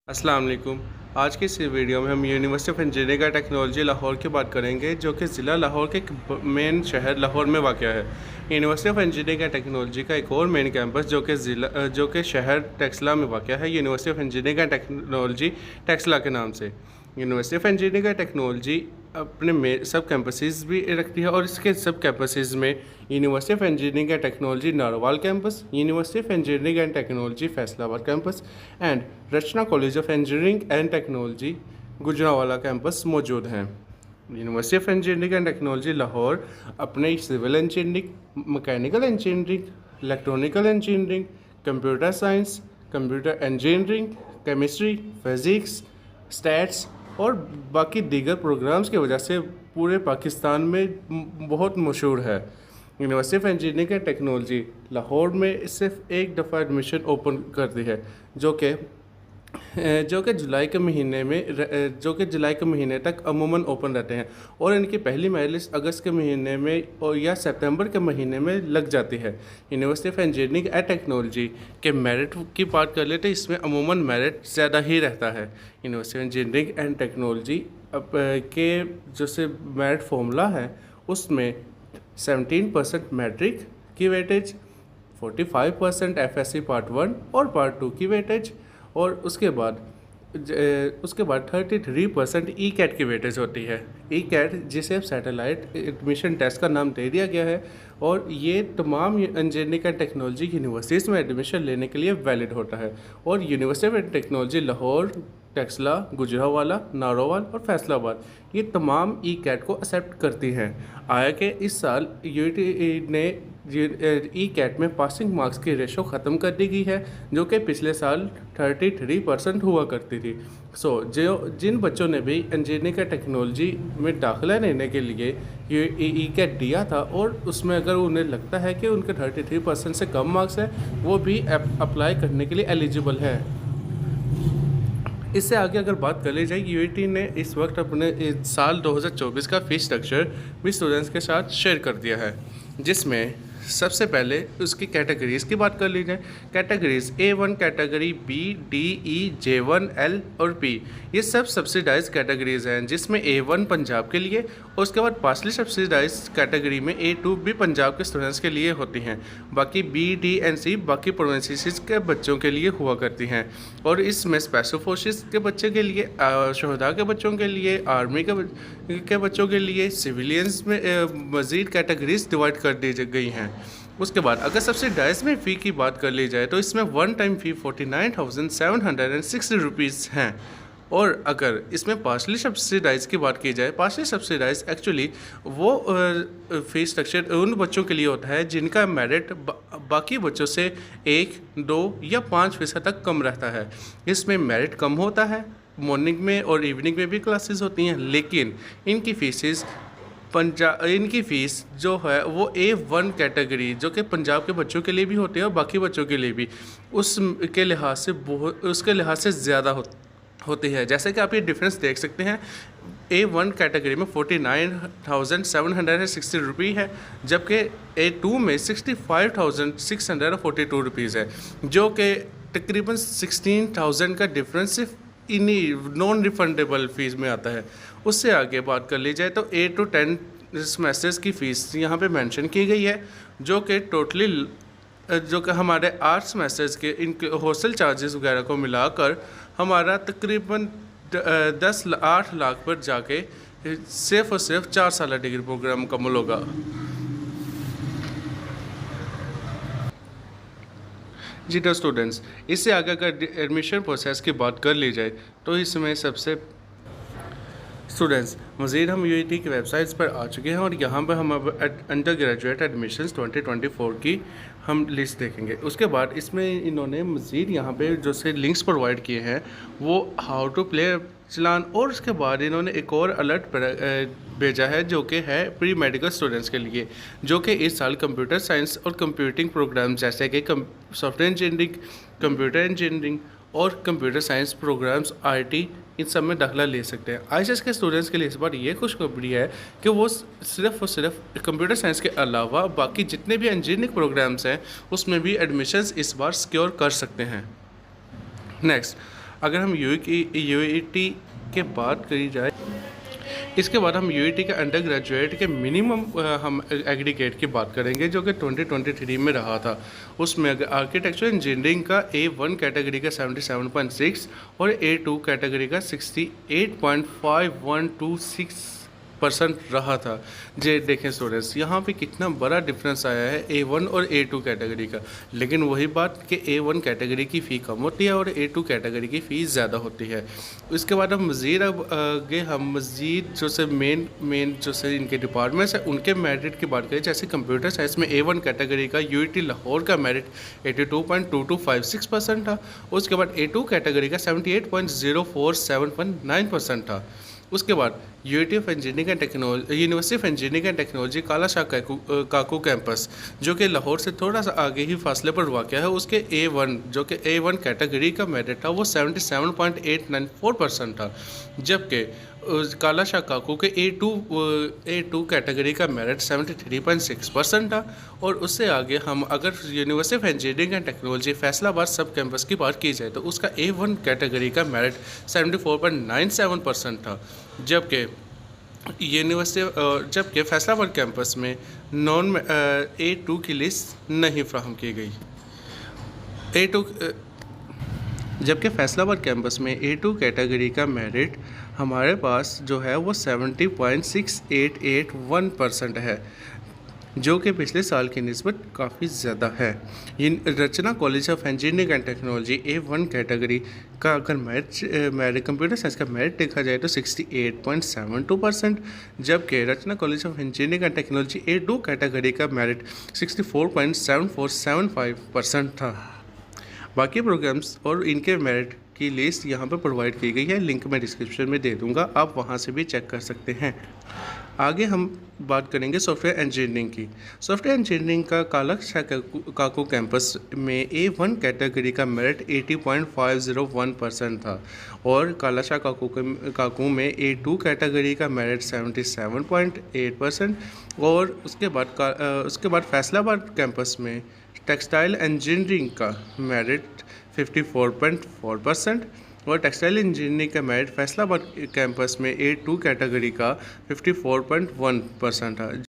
अस्सलाम वालेकुम। आज की इस वीडियो में हम university of engineering and technology Lahore की बात करेंगे, जो कि ज़िला लाहौर के मेन शहर लाहौर में वाक़ है। University of engineering and technology का एक और मेन कैंपस जो कि शहर टेक्सला में वाक़ है, university of engineering and technology Taxila के नाम से। University of engineering and technology अपने सब कैंपसेस भी रखती है, और इसके सब कैंपसेस में university of engineering and technology Narowal campus, university of engineering and technology Faisalabad campus and Rachna college of engineering and technology Gujranwala campus मौजूद हैं। University of engineering and technology Lahore अपने civil engineering, mechanical engineering, electronical engineering, computer science, computer engineering, chemistry, physics, stats और बाकी दीगर programmes की वजह से पूरे पाकिस्तान में बहुत मशहूर है। University of engineering and technology Lahore में सिर्फ एक दफ़ा एडमिशन ओपन करती है, जो कि जुलाई के महीने तक अमूमन ओपन रहते हैं, और इनकी पहली मेरिट अगस्त के महीने में और या सितंबर के महीने में लग जाती है। University of engineering and technology के मेरिट की बात कर लेते हैं, इसमें अमूमन मेरिट ज़्यादा ही रहता है। University of engineering and technology के जो से मेरिट फॉर्मूला है, उसमें 17% मैट्रिक की वेटेज, 45% FSC पार्ट 1 और पार्ट 2 की वेटेज, और उसके बाद 33% ई कैट की वेटेज होती है। ई कैट जिसे सैटेलाइट एडमिशन टेस्ट का नाम दे दिया गया है, और ये तमाम इंजीनियरिंग एंड टेक्नोलॉजी यूनिवर्सिटीज़ में एडमिशन लेने के लिए वैलिड होता है। और university of technology Lahore, Taxila, Gujranwala, Narowal और फैसलाबाद ये तमाम ई कैट को एक्सेप्ट करती हैं। आया कि इस साल यूटी ने ई कैट में पासिंग मार्क्स की रेशो ख़त्म कर दी गई है, जो कि पिछले साल 33% हुआ करती थी। जिन बच्चों ने भी इंजीनियरिंग एंड टेक्नोलॉजी में दाखिला लेने के लिए ये ई कैट दिया था, और उसमें अगर उन्हें लगता है कि उनके 33% से कम मार्क्स है, वो भी अप्लाई करने के लिए एलिजिबल है। इससे आगे अगर बात कर ली जाए, यूटी ने इस वक्त अपने इस साल 2024 का फीस स्ट्रक्चर भी स्टूडेंट्स के साथ शेयर कर दिया है, जिसमें सबसे पहले उसकी कैटेगरीज़ की बात कर ली जाए। Categories A1 category, B, D, E, J1, L और P ये सब सब्सिडाइज कैटेगरीज़ हैं, जिसमें A1 पंजाब के लिए, और उसके बाद पार्सली सब्सिडाइज कैटेगरी में A2 भी पंजाब के स्टूडेंट्स के लिए होती हैं। बाकी B, D and C बाकी प्रोविंसेस के बच्चों के लिए हुआ करती हैं, और इसमें स्पेशल फोर्सेस के बच्चे के लिए, शहदा के बच्चों के लिए, आर्मी के बच्चों के लिए, सिविलियंस में मज़ीद कैटेगरीज डिवाइड कर दी गई हैं। उसके बाद अगर सब्सिडाइज में फ़ी की बात कर ली जाए, तो इसमें वन टाइम फ़ी 49,760 रुपीज़ हैं। और अगर इसमें पार्शली सब्सिडाइज की बात की जाए, पार्शली सब्सिडाइज एक्चुअली वो फ़ी स्ट्रक्चर उन बच्चों के लिए होता है जिनका मेरिट बाकी बच्चों से 1, 2 या 5% तक कम रहता है। इसमें मेरिट कम होता है, मॉर्निंग में और इवनिंग में भी क्लासेस होती हैं, लेकिन इनकी फ़ीस जो है वो A1 कैटेगरी, जो कि पंजाब के बच्चों के लिए भी होती है और बाकी बच्चों के लिए भी, उसके लिहाज से ज़्यादा होती है। जैसे कि आप ये डिफरेंस देख सकते हैं, A1 कैटेगरी में 49,760 रुपये है, जबकि A2 में 65,642 रुपीज़ है, जो कि तकरीबन 16,000 का डिफरेंस सिर्फ इन्हीं नॉन रिफंडेबल फ़ीस में आता है। उससे आगे बात कर ली जाए, तो 8 to 10 सेमेस्टर्स की फ़ीस यहाँ पे मेंशन की गई है, जो कि हमारे 8 सेमेस्टर्स के इनके हॉस्टल चार्जेस वगैरह को मिलाकर हमारा तकरीबन 8 लाख पर जाके सिर्फ और सिर्फ 4 साल डिग्री प्रोग्राम मुकम्मल होगा। जी तो स्टूडेंट्स, इससे आगे अगर एडमिशन प्रोसेस की बात कर ली जाए, तो इसमें सबसे स्टूडेंट्स मज़ीद हम यूटी की वेबसाइट्स पर आ चुके हैं, और यहाँ पर हम अब अंडर ग्रेजुएट एडमिशन्स 2024 की हम लिस्ट देखेंगे। उसके बाद इसमें इन्होंने मज़ीद यहाँ पे जो से लिंक्स प्रोवाइड किए हैं, वो हाउ टू प्ले चलान, और उसके बाद इन्होंने एक और अलर्ट भेजा है, जो कि है प्री मेडिकल स्टूडेंट्स के लिए, जो कि इस साल कंप्यूटर साइंस और कंप्यूटिंग प्रोग्राम जैसे कि सॉफ्टवेयर इंजीनियरिंग, कंप्यूटर इंजीनियरिंग और कंप्यूटर साइंस प्रोग्राम्स, IT इन सब में दाखिला ले सकते हैं। ICS के स्टूडेंट्स के लिए इस बार ये खुशखबरी है कि वो सिर्फ और सिर्फ कंप्यूटर साइंस के अलावा बाकी जितने भी इंजीनियरिंग प्रोग्राम्स हैं, उसमें भी एडमिशन्स इस बार सिक्योर कर सकते हैं। नेक्स्ट, अगर हम यूईटी के बात करी जाए, इसके बाद हम यूईटी के अंडर ग्रेजुएट के मिनिमम हम एग्रीगेट की बात करेंगे जो कि 2023 में रहा था। उसमें अगर आर्किटेक्चर इंजीनियरिंग का A1 कैटेगरी का 77.6 और A2 कैटेगरी का 68.5126% रहा था। जे देखें स्टूडेंट्स, यहाँ पे कितना बड़ा डिफरेंस आया है A1 और A2 कैटेगरी का। लेकिन वही बात कि A1 कैटेगरी की फ़ी कम होती है और A2 कैटेगरी की फ़ी ज़्यादा होती है। इसके बाद हम मज़ीद मज़ीद जो से मेन जो से इनके डिपार्टमेंट्स हैं उनके मेरिट की बात करें। जैसे कंप्यूटर साइंस में A1 कैटेगरी का यूईटी लाहौर का मेरिट 82.2256% था। उसके बाद A2 कैटेगरी का 78.0479% था। उसके बाद university of engineering and technology काला शाह काकू कैंपस जो कि लाहौर से थोड़ा सा आगे ही फासले पर वाक़ है, उसके A1 जो कि A1 कैटेगरी का मेरिट था वो 77.894% था। जबकि काला शाह काकू के A2 कैटेगरी का मेरिट 73.6% था। और उससे आगे हम अगर university of engineering and technology Faisalabad सब कैंपस की बात की जाए तो उसका A1 कैटेगरी का मेरिट 74.97% था। जबकि फैसलाबाद कैंपस में नॉन A2 की लिस्ट नहीं फ्राहम की गई। जबकि फैसलाबाद कैंपस में A2 कैटेगरी का मेरिट हमारे पास जो है वो 70.6881% है, जो कि पिछले साल की निस्बत काफ़ी ज़्यादा है। Rachna college of engineering and technology A1 category का अगर मेरिट कंप्यूटर साइंस का मेरिट देखा जाए तो 68.72%, जबकि Rachna college of engineering and technology A2 category का मेरिट 64.7475% था। बाकी प्रोग्राम्स और इनके मेरिट की लिस्ट यहाँ पर प्रोवाइड की गई है, लिंक मैं डिस्क्रिप्शन में दे दूँगा, आप वहाँ से भी चेक कर सकते हैं। आगे हम बात करेंगे सॉफ्टवेयर इंजीनियरिंग की। सॉफ्टवेयर इंजीनियरिंग का काला शाह काकू कैंपस में A1 कैटेगरी का मेरिट 80.501% था और काला शाह काकू में A2 कैटेगरी का मेरिट 77.8% और उसके बाद फैसलाबाद कैंपस में टेक्सटाइल इंजीनियरिंग का मेरिट 54.4% और टेक्सटाइल इंजीनियरिंग का मेरिट फैसलाबाद कैंपस में A2 कैटेगरी का 54.1% था।